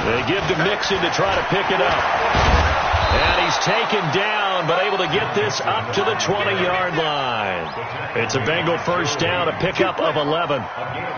They give to Mixon to try to pick it up. And he's taken down, but able to get this up to the 20-yard line. It's a Bengal first down, a pickup of 11.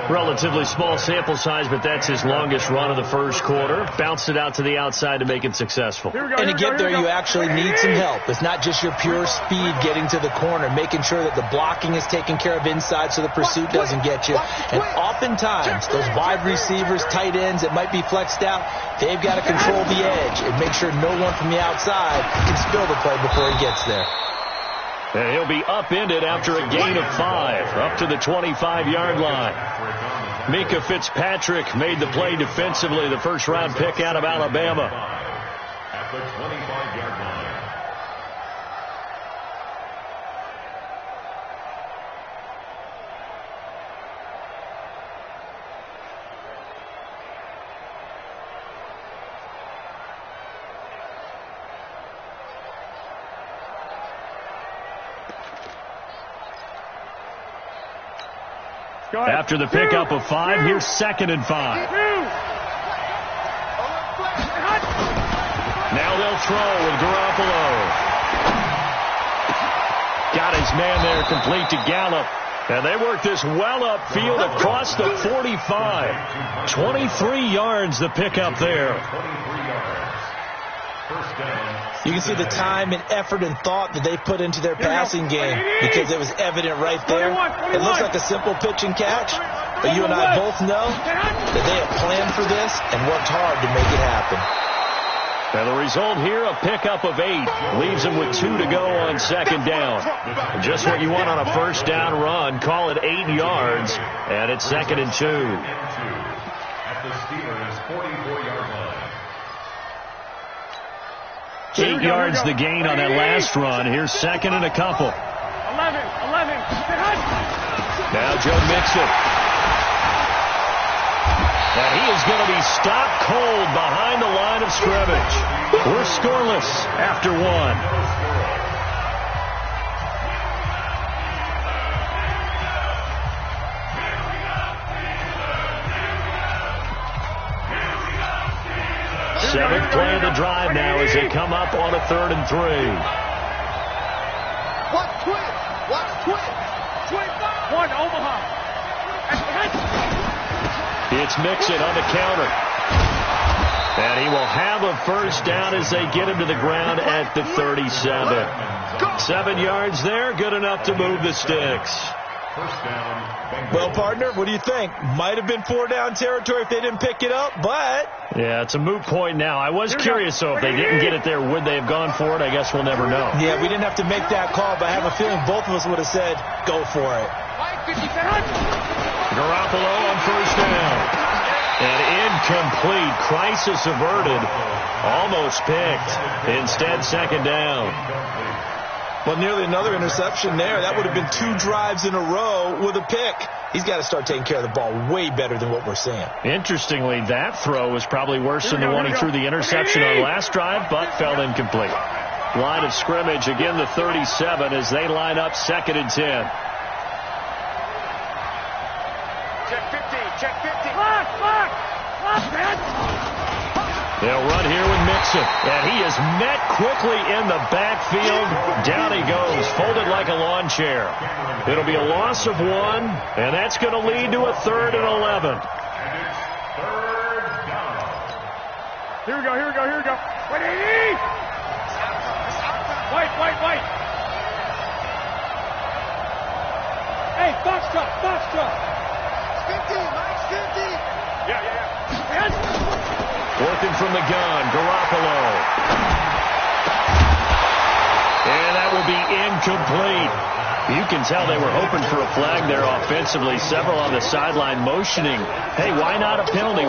Relatively small sample size, but that's his longest run of the first quarter. Bounced it out to the outside to make it successful. And to get there, you actually need some help. It's not just your pure speed getting to the corner, making sure that the blocking is taken care of inside so the pursuit doesn't get you. And oftentimes, those wide receivers, tight ends that might be flexed out, they've got to control the edge and make sure no one from the outside can spill the play before he gets there. And he'll be upended after a gain of 5, up to the 25-yard line. Mika Fitzpatrick made the play defensively, the first-round pick out of Alabama. At the 25-yard line. After the pickup of 5, here's 2nd and 5. Now they'll throw with Garoppolo. Got his man there, complete to Gallup. And they work this well upfield across the 45. 23 yards the pickup there. You can see the time and effort and thought that they put into their passing game because it was evident right there. It looks like a simple pitch and catch, but you and I both know that they have planned for this and worked hard to make it happen. And the result here, a pickup of 8. Leaves them with 2 to go on 2nd down. Just what you want on a first down run. Call it 8 yards, and it's 2nd and 2. At the Steelers' 44-yard line. 8 yards the gain on that last run. Here's 2nd and a couple. 11. Now Joe Mixon. And he is going to be stopped cold behind the line of scrimmage. We're scoreless after 1. Seventh play of the drive now as they come up on a 3rd and 3. One Omaha. It's Mixon on the counter. And he will have a first down as they get him to the ground at the 37. 7 yards there, good enough to move the sticks. Well, partner, what do you think? Might have been 4-down territory if they didn't pick it up, but... Yeah, it's a moot point now. I was curious, though, if they didn't get it there, would they have gone for it? I guess we'll never know. Yeah, we didn't have to make that call, but I have a feeling both of us would have said, go for it. Garoppolo on first down. And incomplete. Crisis averted. Almost picked. Instead, 2nd down. Well, nearly another interception there. That would have been 2 drives in a row with a pick. He's got to start taking care of the ball way better than what we're seeing. Interestingly, that throw was probably worse than the one he threw the interception on last drive, but fell incomplete. Line of scrimmage, again the 37 as they line up 2nd and 10. Check 50. Lock, man. They'll run here with Mixon, and he is met quickly in the backfield. Down he goes, folded like a lawn chair. It'll be a loss of 1, and that's going to lead to a 3rd and 11. Here we go. Wait. Hey, box truck. 50, Mike's 50. Yeah. Working from the gun, Garoppolo. And that will be incomplete. You can tell they were hoping for a flag there offensively. Several on the sideline motioning, hey, why not a penalty?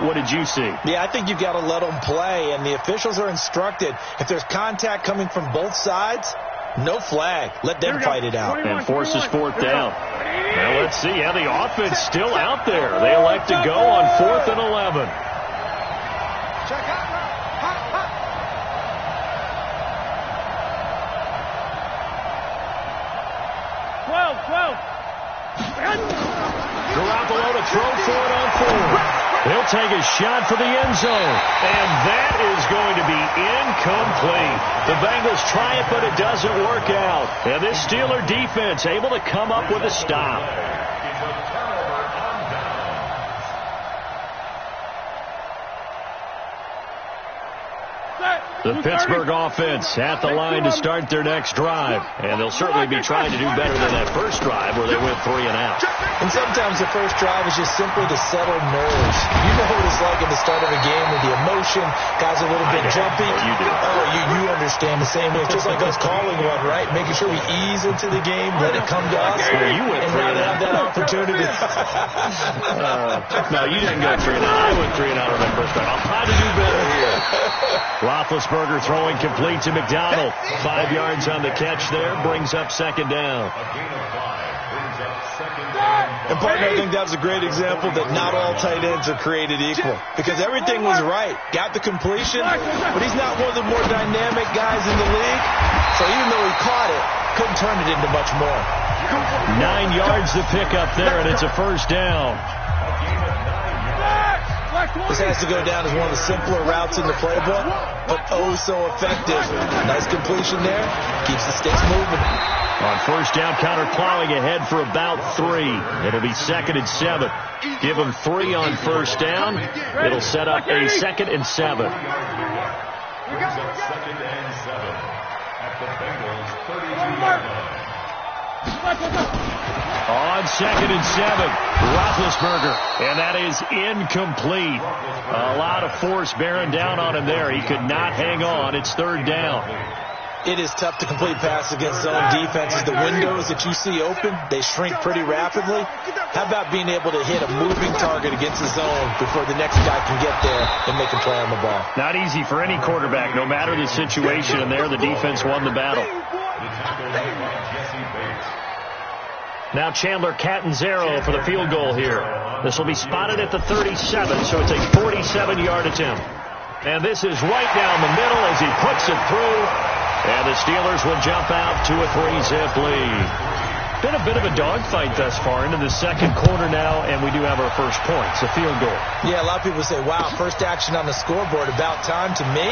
What did you see? Yeah, I think you've got to let them play, and the officials are instructed. If there's contact coming from both sides, no flag. Let them fight it out. And forces 4th down. Now let's see how the offense still out there. They elect to go on 4th and 11. Garoppolo to throw for it on 4. He'll take a shot for the end zone. And that is going to be incomplete. The Bengals try it, but it doesn't work out. And this Steeler defense able to come up with a stop. The Pittsburgh offense at the line to start their next drive. And they'll certainly be trying to do better than that first drive where they went 3 and out. And sometimes the first drive is just simply to settle nerves. You know what it's like at the start of a game with the emotion, guys are a little bit jumpy. You do. Oh, you understand the same way. It's just like us calling one, right? Making sure we ease into the game, let it come to us. Well, you went 3 and out. Have that opportunity. No, you didn't go 3 and out. I went 3 and out on that first drive. I'll try to do better here. Roethlisberger throwing complete to McDonald. 5 yards on the catch there. Brings up second down. And partner, I think that's a great example that not all tight ends are created equal. Because everything was right. Got the completion, but he's not one of the more dynamic guys in the league. So even though he caught it, couldn't turn it into much more. 9 yards to pick up there, and it's a first down. This has to go down as one of the simpler routes in the playbook, but oh so effective. Nice completion there. Keeps the sticks moving. On first down, counter plowing ahead for about 3. It'll be 2nd and 7. Give them 3 on first down. It'll set up a 2nd and 7. On 2nd and 7, Roethlisberger, and that is incomplete. A lot of force bearing down on him there. He could not hang on. It's 3rd down. It is tough to complete passes against zone defenses. The windows that you see open, they shrink pretty rapidly. How about being able to hit a moving target against the zone before the next guy can get there and make a play on the ball? Not easy for any quarterback, no matter the situation, and there the defense won the battle. Now Chandler Catanzaro for the field goal here. This will be spotted at the 37, so it's a 47-yard attempt. And this is right down the middle as he puts it through. And the Steelers will jump out to a 3-zip lead. Been a bit of a dogfight thus far into the second quarter now, and we do have our first points, a field goal. Yeah, a lot of people say, wow, first action on the scoreboard, about time. To me,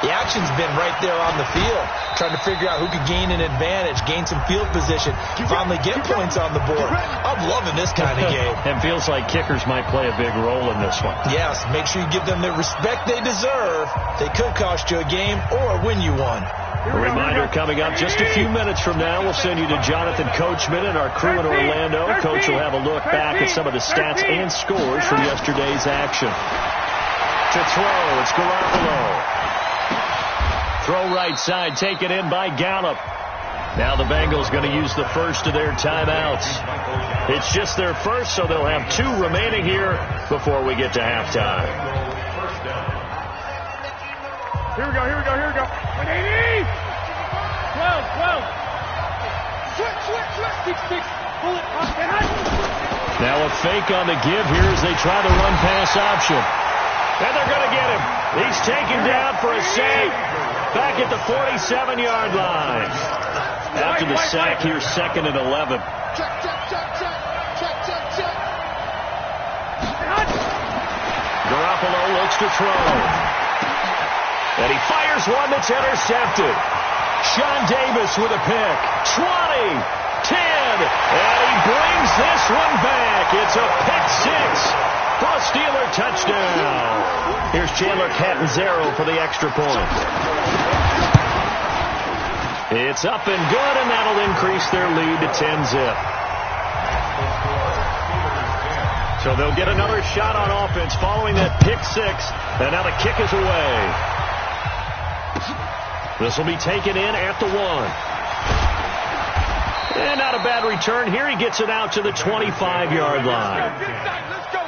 the action's been right there on the field, trying to figure out who could gain an advantage, gain some field position, finally get points on the board. I'm loving this kind of game. And feels like kickers might play a big role in this one. Yes, make sure you give them the respect they deserve. They could cost you a game or win you one. A reminder coming up just a few minutes from now, we'll send you to Jonathan Coachman and our crew in Orlando. Coach will have a look back at some of the stats and scores from yesterday's action. To throw, it's Garoppolo. Throw right side, taken in by Gallup. Now the Bengals going to use the first of their timeouts. It's just their first, so they'll have 2 remaining here before we get to halftime. Here we go. 180! 12. Switch. 6. Pull it up and high. Now a fake on the give here as they try the run-pass option. And they're going to get him. He's taken down for a sack back at the 47-yard line. After the sack here, 2nd and 11. Check. Garoppolo looks to throw. And he fires one that's intercepted. Sean Davis with a pick. 20, 10, and he brings this one back. It's a pick 6 for a Steeler touchdown. Here's Chandler Catanzaro for the extra point. It's up and good, and that'll increase their lead to 10-zip. So they'll get another shot on offense following that pick 6, and now the kick is away. This will be taken in at the 1. And not a bad return here. He gets it out to the 25-yard line. Let's go.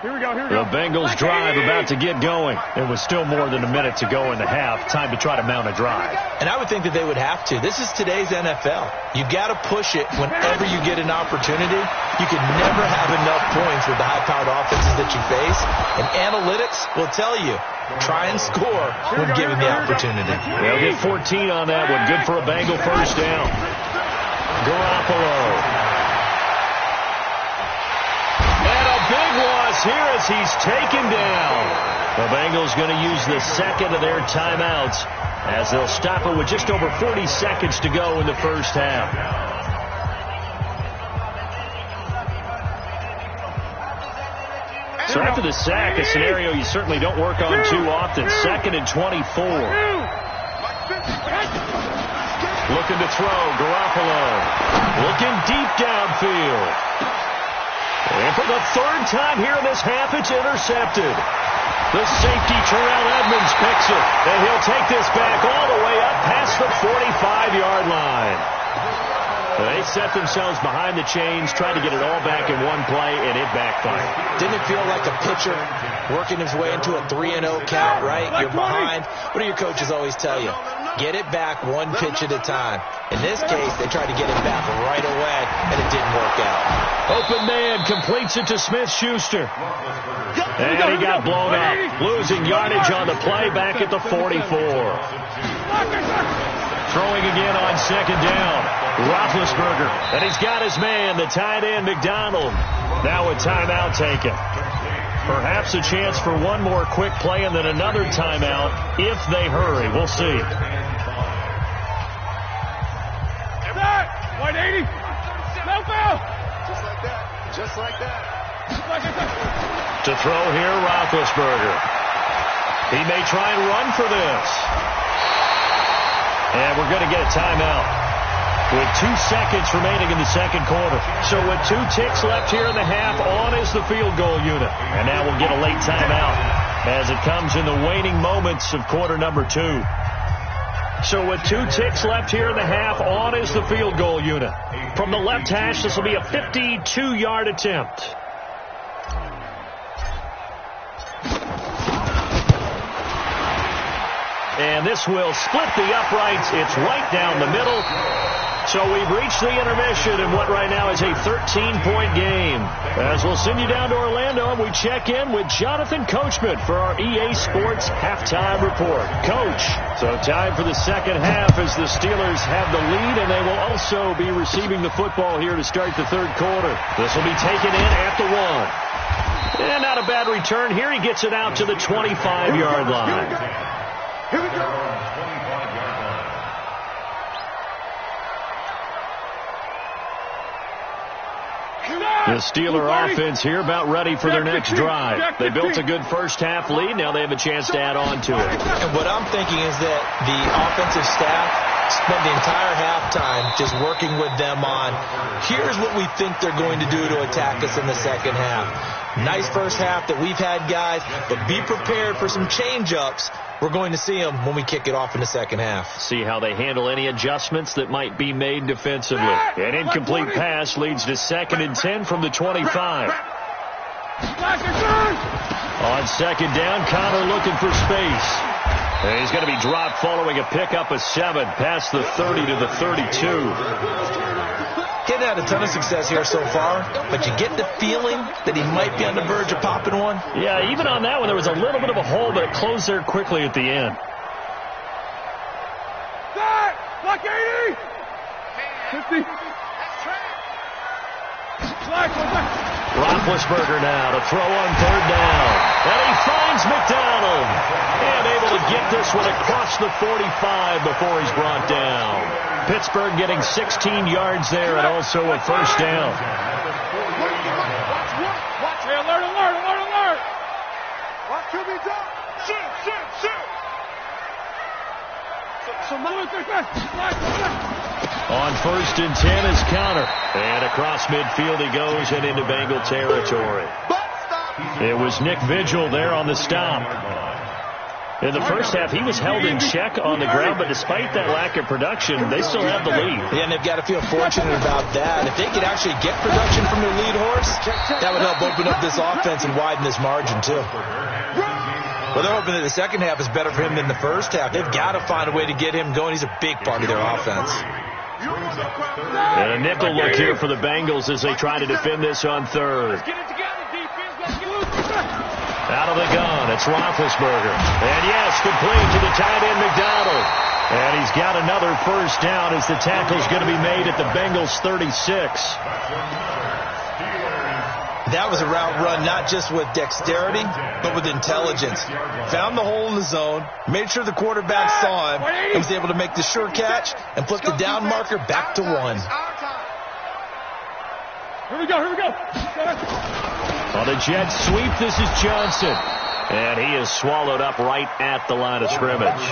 Here we go. The Bengals drive about to get going. It was still more than a minute to go in the half. Time to try to mount a drive. And I would think that they would have to. This is today's NFL. You got to push it whenever you get an opportunity. You can never have enough points with the high-powered offenses that you face. And analytics will tell you, try and score when given the opportunity. They'll get 14 on that one. Good for a Bengal first down. Garoppolo. Big loss here as he's taken down. The Bengals going to use the second of their timeouts as they'll stop it with just over 40 seconds to go in the first half. So after the sack, a scenario you certainly don't work on too often. 2nd and 24. Looking to throw. Garoppolo. Looking deep downfield. And for the third time here in this half, it's intercepted. The safety, Terrell Edmonds, picks it. And he'll take this back all the way up past the 45-yard line. They set themselves behind the chains, tried to get it all back in one play, and it backfired. Didn't it feel like a pitcher working his way into a 3-0 count, right? You're behind. What do your coaches always tell you? Get it back one pitch at a time. In this case, they tried to get it back right away, and it didn't work out. Open man completes it to Smith-Schuster. And he got blown up, losing yardage on the play back at the 44. Throwing again on 2nd down. Roethlisberger. And he's got his man, the tight end, McDonald. Now a timeout taken. Perhaps a chance for one more quick play and then another timeout if they hurry. We'll see. 180. No foul. Just like that. To throw here, Roethlisberger. He may try and run for this. And we're going to get a timeout with 2 seconds remaining in the second quarter. So with 2 ticks left here in the half, on is the field goal unit. And now we'll get a late timeout as it comes in the waning moments of quarter number 2. So with 2 ticks left here in the half, on is the field goal unit. From the left hash, this will be a 52-yard attempt. And this will split the uprights. It's right down the middle. So we've reached the intermission in what right now is a 13-point game. As we'll send you down to Orlando, and we check in with Jonathan Coachman for our EA Sports Halftime Report. Coach, so time for the second half as the Steelers have the lead, and they will also be receiving the football here to start the third quarter. This will be taken in at the 1. And not a bad return here. He gets it out to the 25-yard line. Here we go. The Steeler offense here about ready for their next drive. They built a good first half lead. Now they have a chance to add on to it. And what I'm thinking is that the offensive staff spent the entire halftime just working with them on, here's what we think they're going to do to attack us in the second half. Nice first half that we've had, guys, but be prepared for some change-ups. We're going to see them when we kick it off in the second half. See how they handle any adjustments that might be made defensively. An incomplete pass leads to 2nd and 10 from the 25. On 2nd down, Connor looking for space. And he's going to be dropped following a pickup of 7 past the 30 to the 32. Getting had a ton of success here so far, but you get the feeling that he might be on the verge of popping one. Yeah, even on that one, there was a little bit of a hole, but it closed there quickly at the end. Block 80. 50. Roethlisberger now to throw on 3rd down. And he finds McDonald. And able to get this one across the 45 before he's brought down. Pittsburgh getting 16 yards there and also a first down. Watch. Hey, alert. Watch to be done. Shoot. On 1st and 10 is Connor. And across midfield he goes and into Bengal territory. It was Nick Vigil there on the stop. In the first half, he was held in check on the ground, but despite that lack of production, they still have the lead. Yeah, and they've got to feel fortunate about that. If they could actually get production from their lead horse, that would help open up this offense and widen this margin, too. Well, they're hoping that the second half is better for him than the first half. They've got to find a way to get him going. He's a big part of their offense. And a nickel look here for the Bengals as they try to defend this on third. Out of the gun, it's Roethlisberger. And yes, complete to the tight end, McDonald. And he's got another first down as the tackle's going to be made at the Bengals' 36. That was a route run not just with dexterity, but with intelligence. Found the hole in the zone, made sure the quarterback saw him, and was able to make the sure catch and flip the down marker back to 1. Here we go. On the jet sweep, this is Johnson. And he is swallowed up right at the line of scrimmage.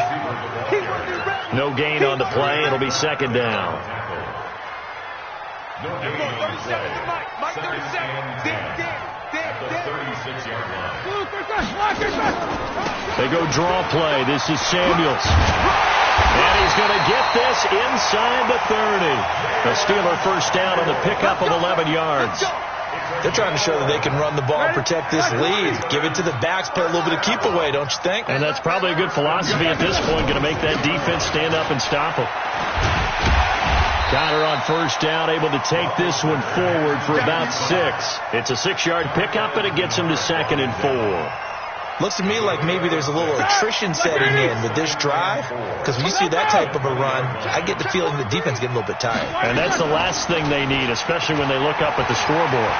No gain on the play. It'll be second down. Mike 37. They go draw play. This is Samuels. And he's going to get this inside the 30. The Steeler first down on the pickup of 11 yards. They're trying to show that they can run the ball and protect this lead. Give it to the backs, play a little bit of keep away, don't you think? And that's probably a good philosophy at this point, going to make that defense stand up and stop them. Connor on first down, able to take this one forward for about 6. It's a 6-yard pickup, and it gets him to 2nd and 4. Looks to me like maybe there's a little attrition setting in with this drive, because when you see that type of a run, I get the feeling the defense is getting a little bit tired. And that's the last thing they need, especially when they look up at the scoreboard.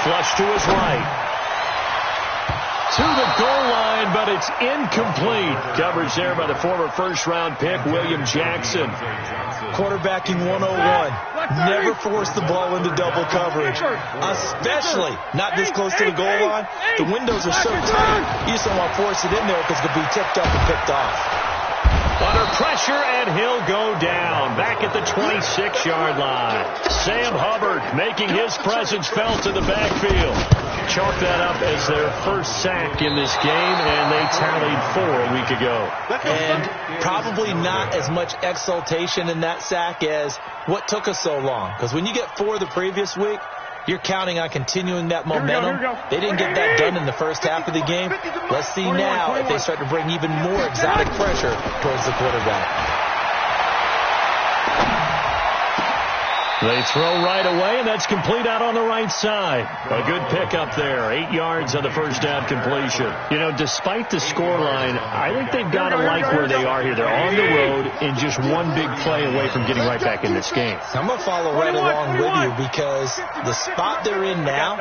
Flush to his right. To the goal line, but it's incomplete. Coverage there by the former first-round pick, William Jackson. Quarterbacking 101. Never force the ball into double coverage, especially not this close to the goal line. The windows are so tight, you just don't want to force it in there because it could be tipped up and picked off. Under pressure, and he'll go down. Back at the 26-yard line. Sam Hubbard making his presence felt in the backfield. Chalk that up as their first sack in this game, and they tallied 4 a week ago. And probably not as much exultation in that sack as what took us so long. Because when you get 4 the previous week, you're counting on continuing that momentum. They didn't get that done in the first half of the game. Let's see now if they start to bring even more exotic pressure towards the quarterback. They throw right away, and that's complete out on the right side. A good pickup there. 8 yards on the first down completion. You know, despite the scoreline, I think they've got to like where they are here. They're on the road and just one big play away from getting right back in this game. I'm going to follow right along with you because the spot they're in now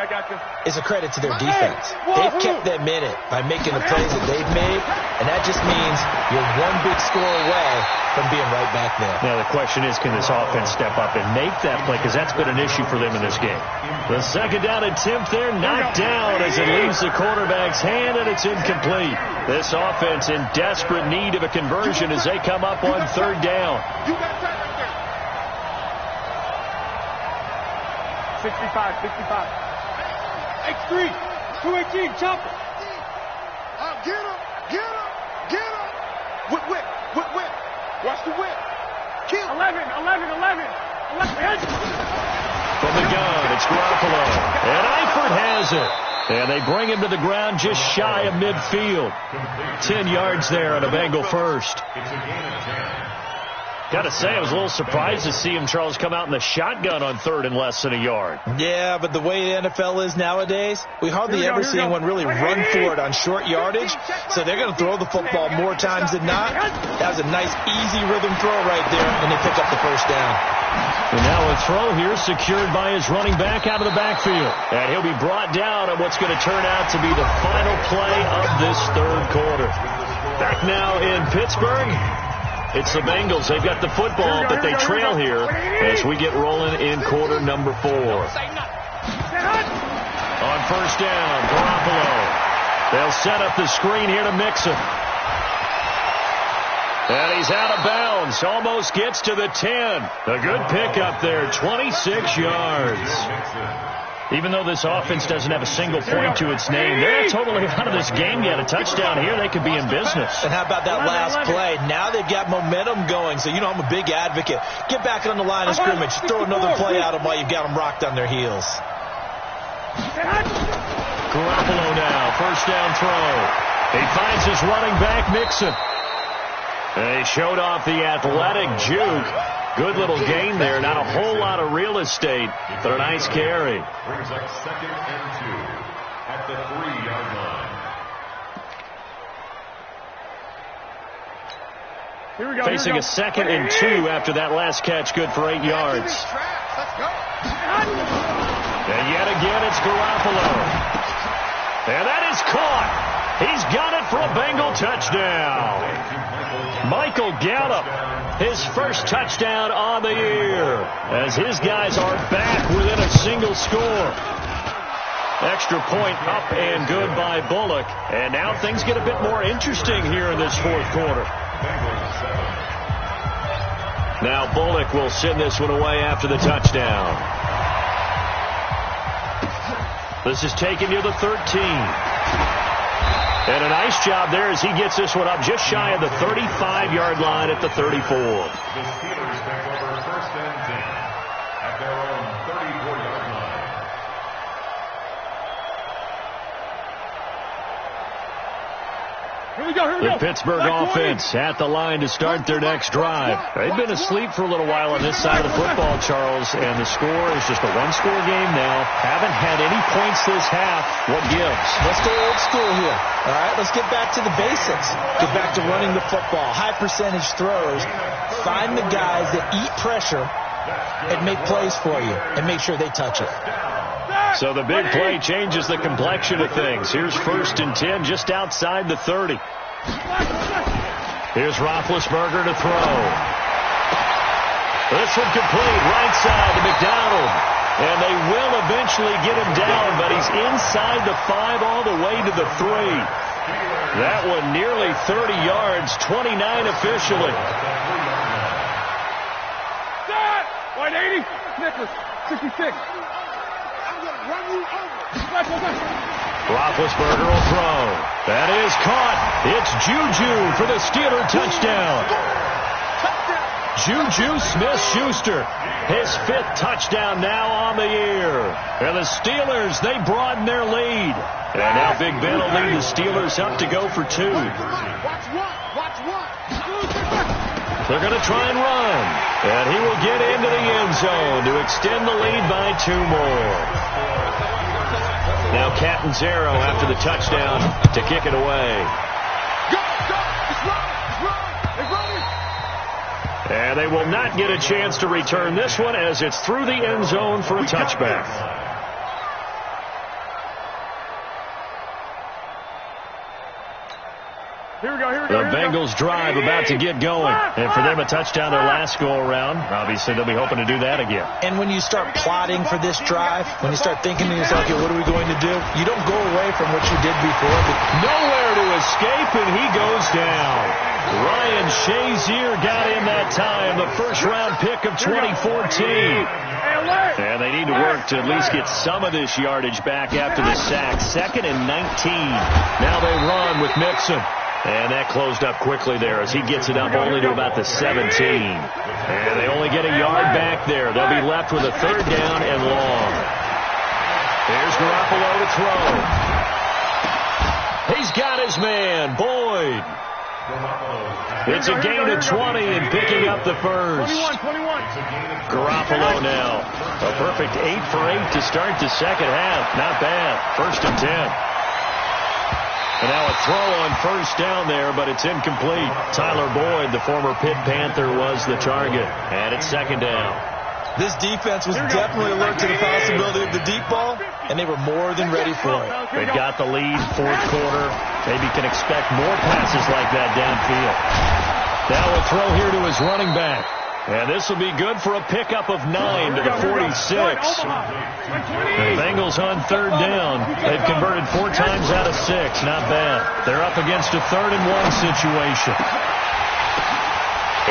is a credit to their defense. They've kept them in it by making the plays that they've made, and that just means you're one big score away from being right back there. Now, the question is, can this offense step up and make that play? Because that's been an issue for them in this game. The second down attempt there, knocked down as it leaves the quarterback's hand, and it's incomplete. This offense in desperate need of a conversion as they come up on third down. 65. X3, 218, chop. Get him. Whip. Watch the whip. Kill. 11. From the gun, it's Garoppolo. And Eifert has it. And they bring him to the ground just shy of midfield. 10 yards there on a Bengal first. Got to say, I was a little surprised to see him, Charles, come out in the shotgun on third and less than a yard. Yeah, but the way the NFL is nowadays, we hardly ever see anyone really run for it on short yardage. So they're going to throw the football more times than not. That was a nice, easy rhythm throw right there, and they pick up the first down. And now a throw here secured by his running back out of the backfield. And he'll be brought down on what's going to turn out to be the final play of this third quarter. Back now in Pittsburgh. It's the Bengals. They've got the football, but they trail here as we get rolling in quarter number 4. On first down, Garoppolo. They'll set up the screen here to Mixon. And he's out of bounds. Almost gets to the 10. A good pickup there, 26 yards. Even though this offense doesn't have a single point to its name, they're not totally out of this game yet. A touchdown here, they could be in business. And how about that last play? Now they've got momentum going. So, I'm a big advocate. Get back on the line of scrimmage. Throw another play at them while you've got them rocked on their heels. Garoppolo now, first down throw. He finds his running back, Mixon. And he showed off the athletic juke. Good little gain there. Not a whole lot of real estate, but a nice carry. Brings up 2nd and 2 at the 3-yard line. Here we go. Facing a 2nd and 2 after that last catch, good for 8 yards. Let's go. And yet again, it's Garoppolo. And that is caught. He's got it for a Bengal touchdown. Michael Gallup, his first touchdown on the year, as his guys are back within a single score. Extra point up and good by Bullock. And now things get a bit more interesting here in this fourth quarter. Now Bullock will send this one away after the touchdown. This is taken near the 13. And a nice job there as he gets this one up just shy of the 35-yard line at the 34. The Steelers take over 1st and 10 at their own 34-yard line. Here we go. The Pittsburgh offense at the line to start their next drive. They've been asleep for a little while on this side of the football, Charles, and the score is just a one-score game now. Haven't had any points this half. What gives? Let's go old school here. All right, let's get back to the basics. Get back to running the football, high percentage throws. Find the guys that eat pressure and make plays for you and make sure they touch it. So the big play changes the complexion of things. Here's 1st and 10 just outside the 30. Here's Roethlisberger to throw. This one complete right side to McDonald. And they will eventually get him down, but he's inside the 5 all the way to the 3. That one nearly 30 yards, 29 officially. 180, Nicholas, 66. Roethlisberger will throw. That is caught. It's Juju for the Steeler touchdown. Juju Smith-Schuster, his 5th touchdown now on the year. And the Steelers, they broaden their lead. And now Big Ben will lead the Steelers up to go for 2. They're going to try and run. And he will get into the end zone to extend the lead by 2 more. Now Catanzaro after the touchdown to kick it away. And they will not get a chance to return this one as it's through the end zone for a touchback. The Bengals drive about to get going. And for them, a touchdown their last go-around. Obviously, they'll be hoping to do that again. And when you start plotting for this drive, when you start thinking to yourself, okay, what are we going to do? You don't go away from what you did before. But nowhere to escape, and he goes down. Ryan Shazier got in that time, the first-round pick of 2014. And they need to work to at least get some of this yardage back after the sack. 2nd and 19. Now they run with Mixon. And that closed up quickly there as he gets it up only to about the 17. And they only get a yard back there. They'll be left with a 3rd down and long. Here's Garoppolo to throw. He's got his man, Boyd. It's a gain of 20 and picking up the first. 21. Garoppolo now. A perfect 8 for 8 to start the second half. Not bad. 1st and 10. And now a throw on 1st down there, but it's incomplete. Tyler Boyd, the former Pitt Panther, was the target. And it's 2nd down. This defense was definitely alert to the possibility of the deep ball, and they were more than ready for it. They've got the lead, 4th quarter. Maybe can expect more passes like that downfield. Now a throw here to his running back. And this will be good for a pickup of 9 to the 46. The Bengals on 3rd down. They've converted 4 times out of 6. Not bad. They're up against a 3rd and 1 situation.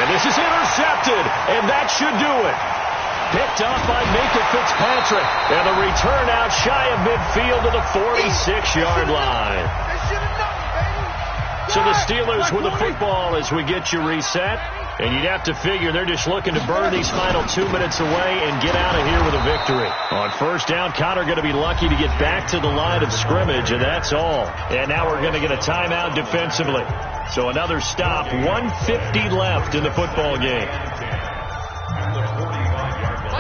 And this is intercepted, and that should do it. picked off by Minkah Fitzpatrick. And a return out shy of midfield to the 46-yard line. So the Steelers with the football as we get you reset. And you'd have to figure they're just looking to burn these final 2 minutes away and get out of here with a victory. On first down, Connor going to be lucky to get back to the line of scrimmage, and that's all. And now we're going to get a timeout defensively. So another stop, 1:50 left in the football game.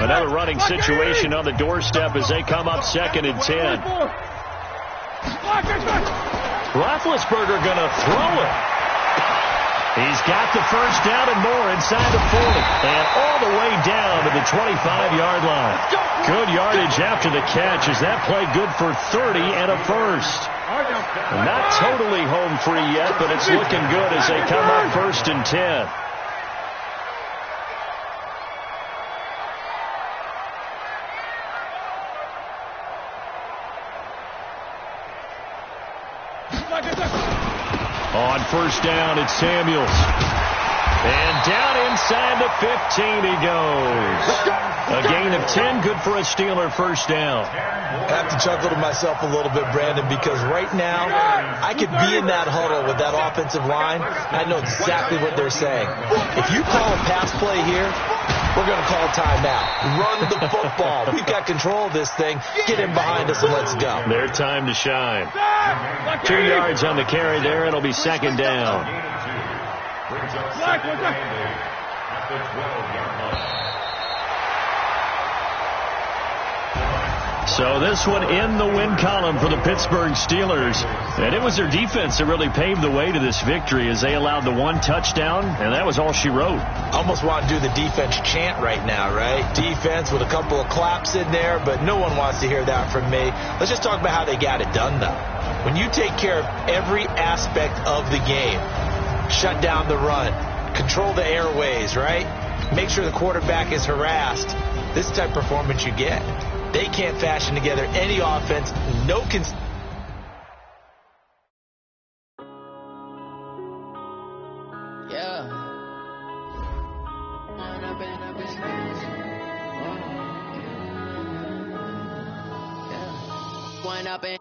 Another running situation on the doorstep as they come up 2nd and 10. Roethlisberger going to throw it. He's got the first down and more inside the 40 and all the way down to the 25-yard line. Good yardage after the catch as that play good for 30 and a first. Not totally home free yet, but it's looking good as they come up 1st and 10. On first down, it's Samuels. And down inside the 15 he goes. A gain of 10, good for a Steeler first down. I have to chuckle to myself a little bit, Brandon, because right now I could be in that huddle with that offensive line. I know exactly what they're saying. If you call a pass play here, we're going to call timeout. Run the football. We've got control of this thing. Get in behind us and let's go. Their time to shine. 2 yards on the carry there. It'll be 2nd down. So this one in the win column for the Pittsburgh Steelers. And it was their defense that really paved the way to this victory as they allowed the 1 touchdown, and that was all she wrote. Almost want to do the defense chant right now, right? Defense with a couple of claps in there, but no one wants to hear that from me. Let's just talk about how they got it done, though. When you take care of every aspect of the game, shut down the run, control the airways, right? Make sure the quarterback is harassed. This is the type of performance you get. They can't fashion together any offense.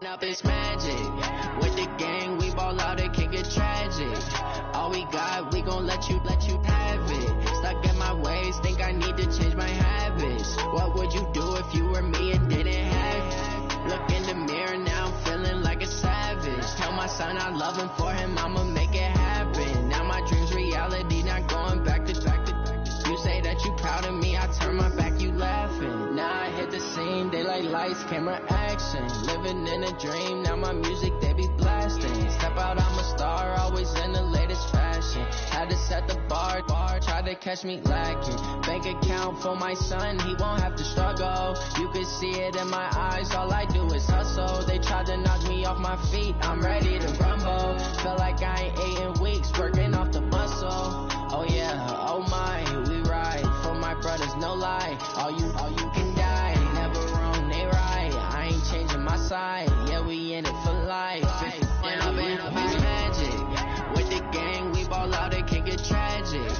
Up is magic. With the gang, we ball out, it can get tragic. All we got, we gon' let you have it. Stuck in my ways, think I need to change my habits. What would you do if you were me and didn't have it? Look in the mirror, now I'm feeling like a savage. Tell my son I love him, for him I'ma make it happen. Now my dream's reality, not going back to. You say that you proud of me, I turn my back, you laughing. Now I hit the scene, they like lights, camera, action. Living in a dream, now my music, they be blasting. Step out, I'm a star, always in the latest fashion. Had to set the bar, try to catch me lacking. Bank account for my son, he won't have to struggle. You can see it in my eyes, all I do is hustle. They tried to knock me off my feet, I'm ready to rumble. Feel like I ain't ate in weeks, working off the muscle. Oh yeah, oh my, we ride for my brothers, no lie. All you can die, never wrong, they right. I ain't changing my side, yeah, we in it for life. Up is magic. With the gang, we ball out, it can get tragic.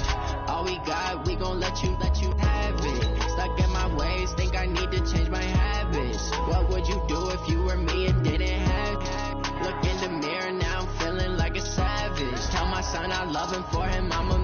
All we got, we gon' let you have it. Stuck in my ways, think I need to change my habits. What would you do if you were me and didn't have it? Look in the mirror, now I'm feeling like a savage. Tell my son I love him, for him I'ma